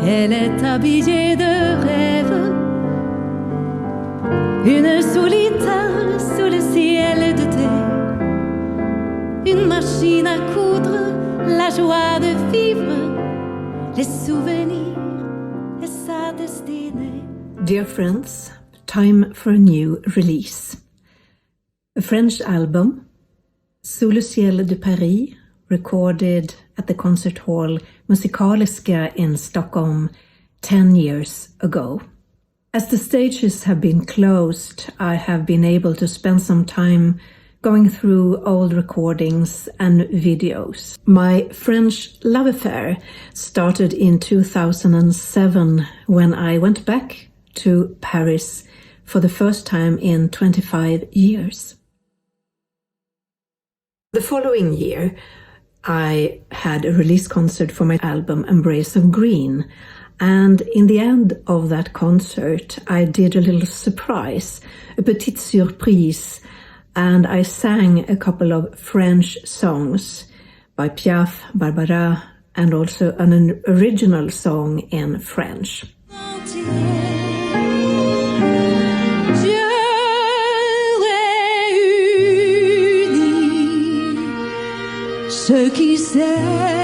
Elle est habillée de rêve, une solitaire sous le ciel de thé, une machine à coudre, la joie de vivre, les souvenirs et sa destinée. Dear friends, time for a new release. A French album, Sous le ciel de Paris, recorded at the concert hall Musikaliska in Stockholm 10 years ago. As the stages have been closed, I have been able to spend some time going through old recordings and videos. My French love affair started in 2007 when I went back to Paris for the first time in 25 years. The following year, I had a release concert for my album Embrace of Green, and in the end of that concert I did a little surprise, a petite surprise, and I sang a couple of French songs by Piaf, Barbara, and also an original song in French. Ceux qui s'aiment.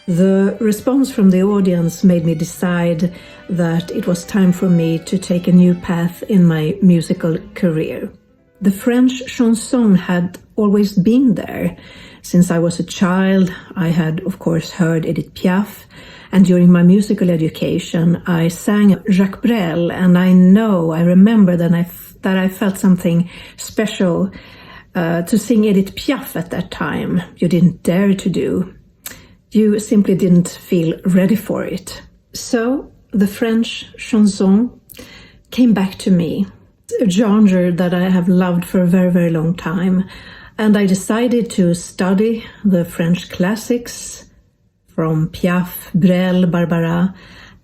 The response from the audience made me decide that it was time for me to take a new path in my musical career. The French chanson had always been there. Since I was a child, I had, of course, heard Edith Piaf, and during my musical education, I sang Jacques Brel, and I remember that I felt something special to sing Edith Piaf at that time. You didn't dare to do. You simply didn't feel ready for it. So the French chanson came back to me, a genre that I have loved for a very, very long time. And I decided to study the French classics from Piaf, Brel, Barbara,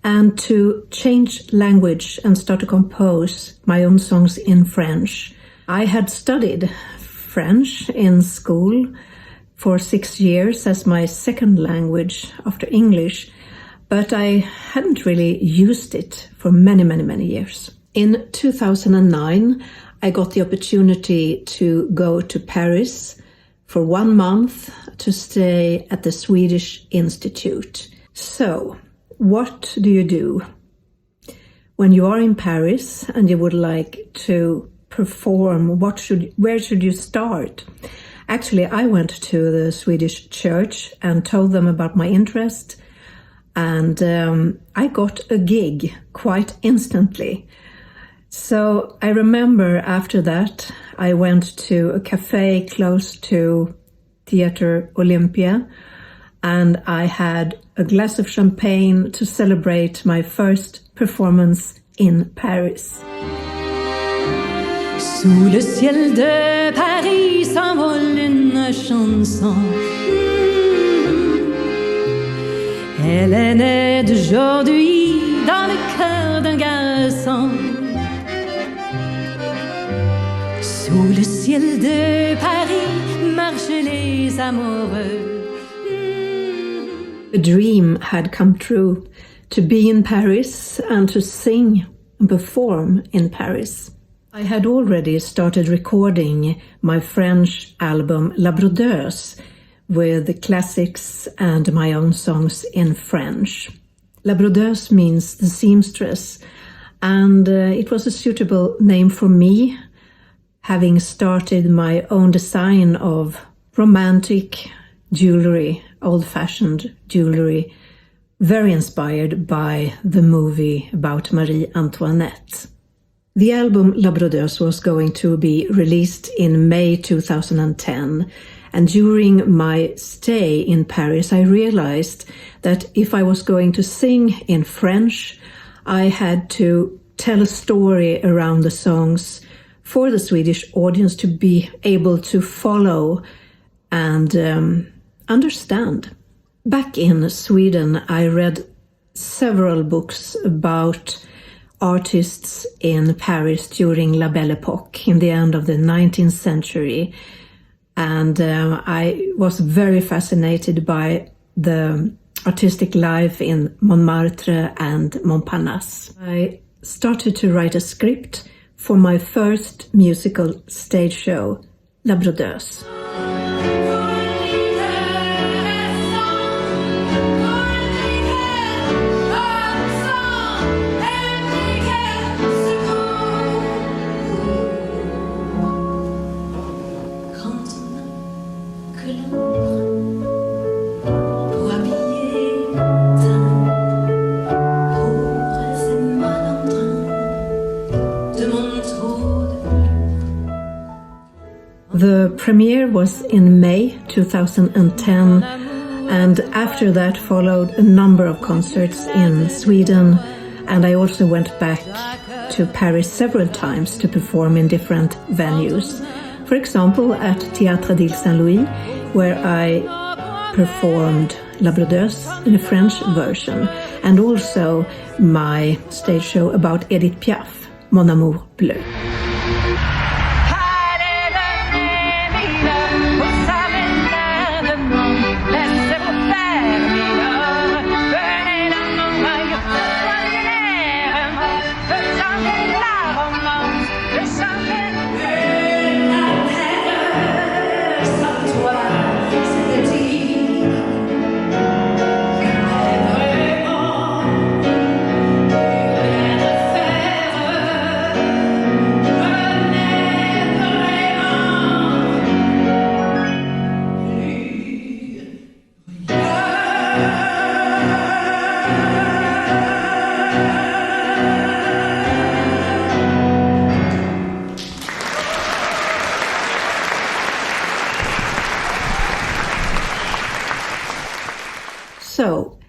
and to change language and start to compose my own songs in French. I had studied French in school for 6 years as my second language after English, but I hadn't really used it for many, many, many years. In 2009, I got the opportunity to go to Paris for 1 month to stay at the Swedish Institute. So, what do you do when you are in Paris and you would like to perform? Where should you start? Actually, I went to the Swedish church and told them about my interest, and I got a gig quite instantly. So I remember after that, I went to a cafe close to Theatre Olympia, and I had a glass of champagne to celebrate my first performance in Paris. Sous le ciel de Paris s'envole une chanson. Elle est née d'aujourd'hui dans le cœur d'un garçon. Sous le ciel de Paris marchent les amoureux. A dream had come true, to be in Paris and to sing and perform in Paris. I had already started recording my French album La Brodeuse with the classics and my own songs in French. La Brodeuse means the seamstress, and it was a suitable name for me, having started my own design of romantic jewelry, old-fashioned jewelry, very inspired by the movie about Marie Antoinette. The album La Brodeuse was going to be released in May 2010, And during my stay in Paris, I realized that if I was going to sing in French, I had to tell a story around the songs for the Swedish audience to be able to follow and understand. Back in Sweden, I read several books about artists in Paris during La Belle Époque in the end of the 19th century. And I was very fascinated by the artistic life in Montmartre and Montparnasse. I started to write a script for my first musical stage show, La Brodeuse. The premiere was in May 2010, and after that followed a number of concerts in Sweden, and I also went back to Paris several times to perform in different venues. For example, at Théâtre d'Île Saint-Louis, where I performed La Brodeuse in a French version, and also my stage show about Edith Piaf, Mon amour bleu. So,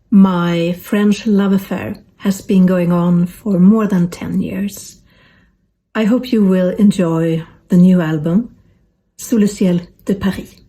my French love affair has been going on for more than 10 years. I hope you will enjoy the new album, Sous le ciel de Paris.